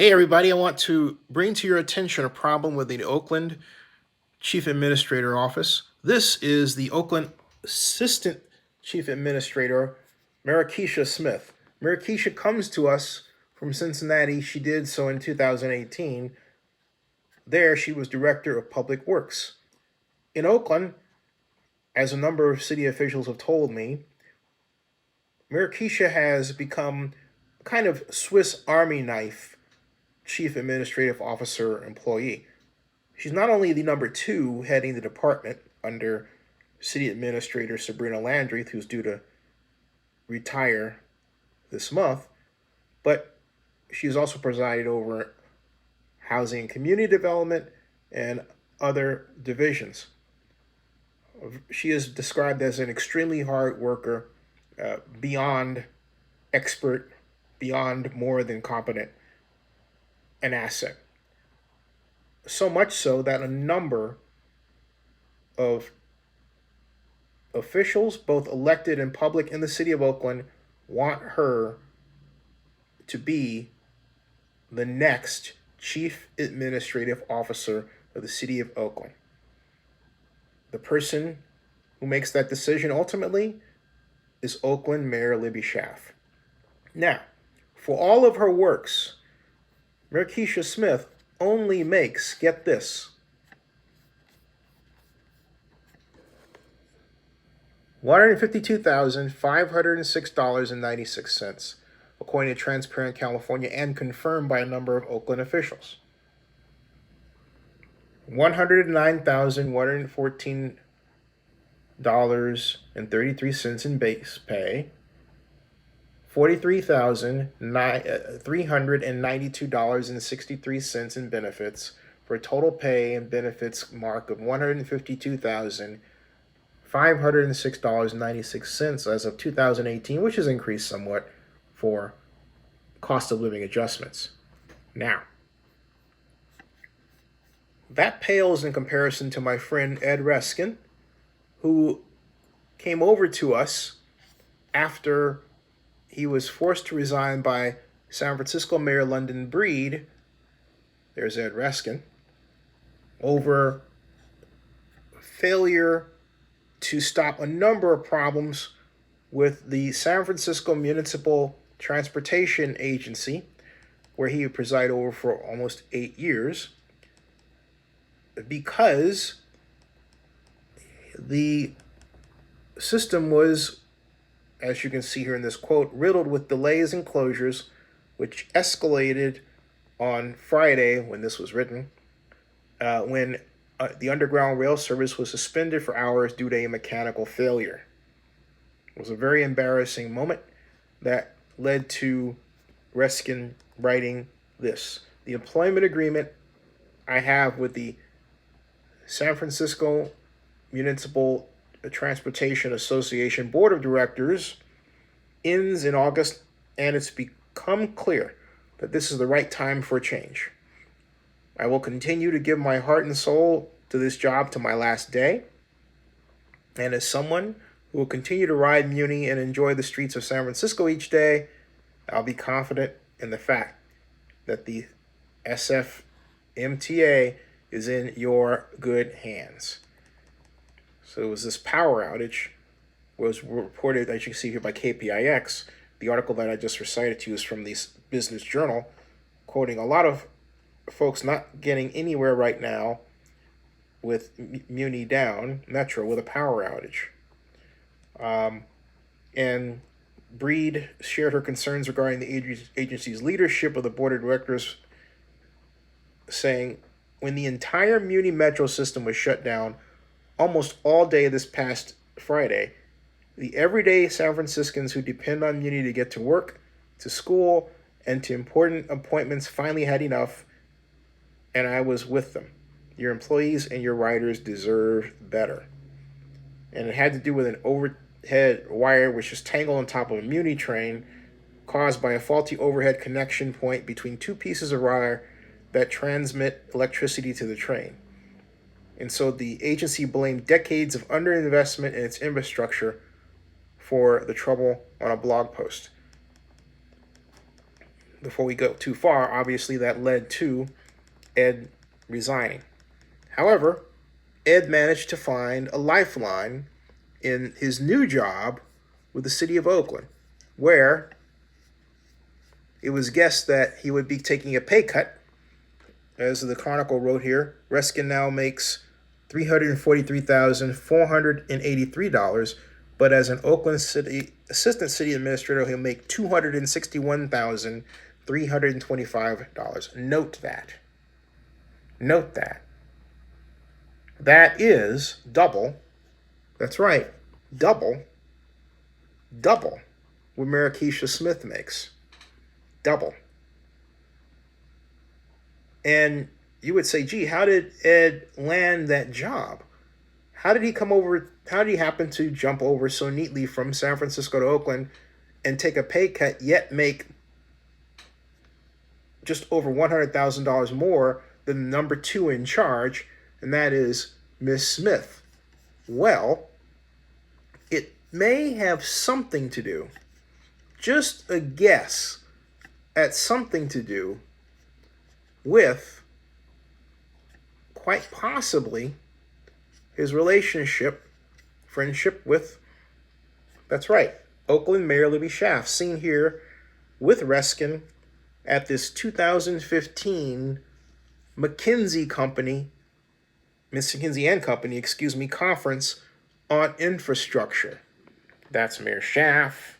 Hey, everybody, I want to bring to your attention a problem with the Oakland Chief Administrator Office. This is the Oakland Assistant Chief Administrator, Maraskeshia Smith. Maraskeshia comes to us from Cincinnati. She did so in 2018. There, she was Director of Public Works. In Oakland, as a number of city officials have told me, Maraskeshia has become a kind of Swiss Army knife Chief Administrative Officer employee. She's not only the number two heading the department under City Administrator Sabrina Landry, who's due to retire this month, but she's also presided over housing and community development and other divisions. She is described as an extremely hard worker, beyond expert, beyond more than competent, an asset. So much so that a number of officials, both elected and public in the city of Oakland, want her to be the next Chief Administrative Officer of the City of Oakland. The person who makes that decision ultimately is Oakland Mayor Libby Schaaf. Now, for all of her works, Maraskeshia Smith only makes, get this, $152,506.96, according to Transparent California and confirmed by a number of Oakland officials. $109,114.33 in base pay, $43,392.63 in benefits, for a total pay and benefits mark of $152,506.96 as of 2018, which has increased somewhat for cost of living adjustments. Now, that pales in comparison to my friend Ed Reiskin, who came over to us after he was forced to resign by San Francisco Mayor London Breed. There's Ed Reiskin, over failure to stop a number of problems with the San Francisco Municipal Transportation Agency, where he would preside over for almost 8 years, because the system was, as you can see here in this quote, riddled with delays and closures, which escalated on Friday when this was written, when the Underground Rail Service was suspended for hours due to a mechanical failure. It was a very embarrassing moment that led to Reiskin writing this. The employment agreement I have with the San Francisco Municipal Transportation Association Board of Directors ends in August, and it's become clear that this is the right time for a change. I will continue to give my heart and soul to this job to my last day, and as someone who will continue to ride Muni and enjoy the streets of San Francisco each day, I'll be confident in the fact that the SFMTA is in your good hands. So it was this power outage was reported, as you can see here, by KPIX. The article that I just recited to you is from the Business Journal, quoting a lot of folks not getting anywhere right now with Muni down, Metro, with a power outage. And Breed shared her concerns regarding the agency's leadership of the board of directors, saying, when the entire Muni Metro system was shut down almost all day this past Friday, the everyday San Franciscans who depend on Muni to get to work, to school, and to important appointments finally had enough, and I was with them. Your employees and your riders deserve better. And it had to do with an overhead wire which was tangled on top of a Muni train, caused by a faulty overhead connection point between two pieces of wire that transmit electricity to the train. And so the agency blamed decades of underinvestment in its infrastructure for the trouble on a blog post. before we go too far, obviously that led to Ed resigning. However, Ed managed to find a lifeline in his new job with the City of Oakland, where it was guessed that he would be taking a pay cut. As the Chronicle wrote here, Reiskin now makes $343,483, but as an Oakland City Assistant City Administrator, he'll make $261,325. Note that. Note that. That is double. That's right, double what Maraskeshia Smith makes. Double. And you would say, gee, how did Ed land that job? How did he come over? How did he happen to jump over so neatly from San Francisco to Oakland and take a pay cut, yet make just over $100,000 more than the number two in charge, and that is Miss Smith? Well, it may have something to do, just a guess at something to do with, quite possibly, his friendship with, that's right, Oakland Mayor Libby Schaaf, seen here with Reiskin at this 2015 McKinsey and Company, conference on infrastructure. That's Mayor Schaaf.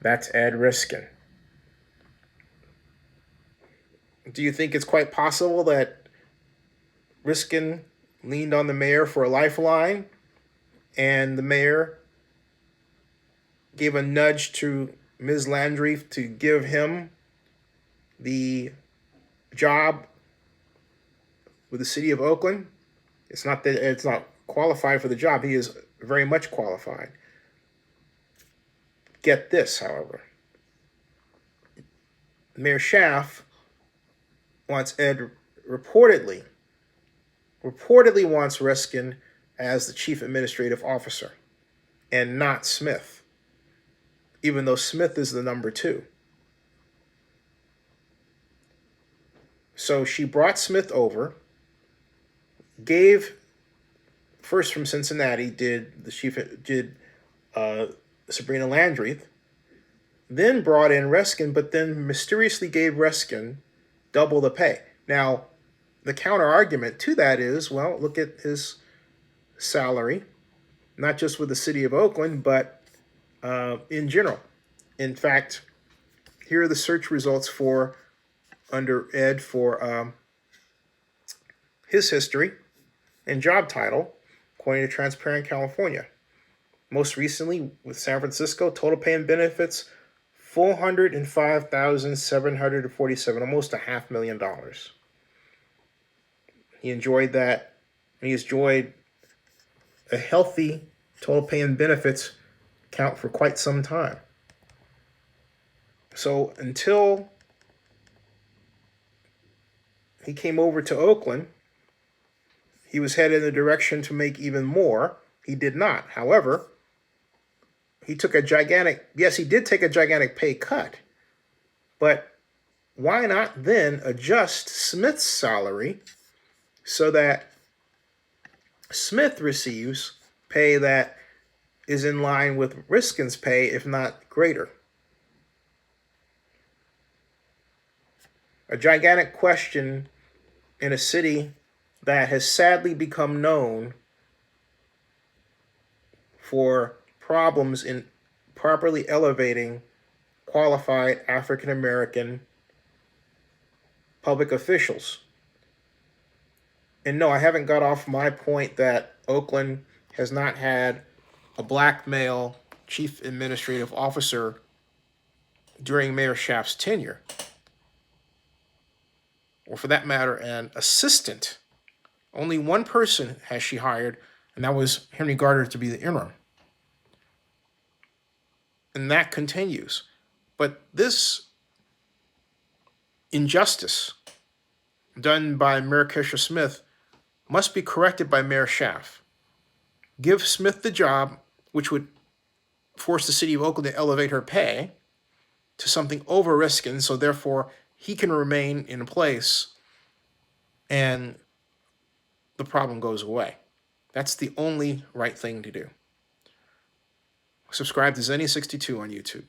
That's Ed Reiskin. Do you think it's quite possible that Reiskin leaned on the mayor for a lifeline, and the mayor gave a nudge to Ms. Landry to give him the job with the City of Oakland? It's not that it's not qualified for the job. He is very much qualified. Get this, however. Mayor Schaaf wants Ed reportedly wants Reiskin as the chief administrative officer and not Smith, even though Smith is the number two. So she brought Smith over, gave, first from Cincinnati, did Sabrina Landry, then brought in Reiskin, but then mysteriously gave Reiskin double the pay. Now, the counter argument to that is, well, look at his salary, not just with the City of Oakland, but in general. In fact, here are the search results for under Ed for his history and job title, according to Transparent California. Most recently with San Francisco, total pay and benefits, $405,747, almost $500,000. He enjoyed that. He enjoyed a healthy total pay and benefits count for quite some time. So until he came over to Oakland, he was headed in the direction to make even more. He did not. However, he did take a gigantic pay cut. But why not then adjust Smith's salary so that Smith receives pay that is in line with Reiskin's pay, if not greater? A gigantic question in a city that has sadly become known for problems in properly elevating qualified African American public officials. And no, I haven't got off my point that Oakland has not had a black male chief administrative officer during Mayor Schaaf's tenure, or for that matter, an assistant. Only one person has she hired, and that was Henry Gardner to be the interim. And that continues. But this injustice done by Maraskeshia Smith must be corrected by Mayor Schaaf. Give Smith the job, which would force the City of Oakland to elevate her pay, to something over Reiskin, so therefore he can remain in place and the problem goes away. That's the only right thing to do. Subscribe to Zenny62 on YouTube.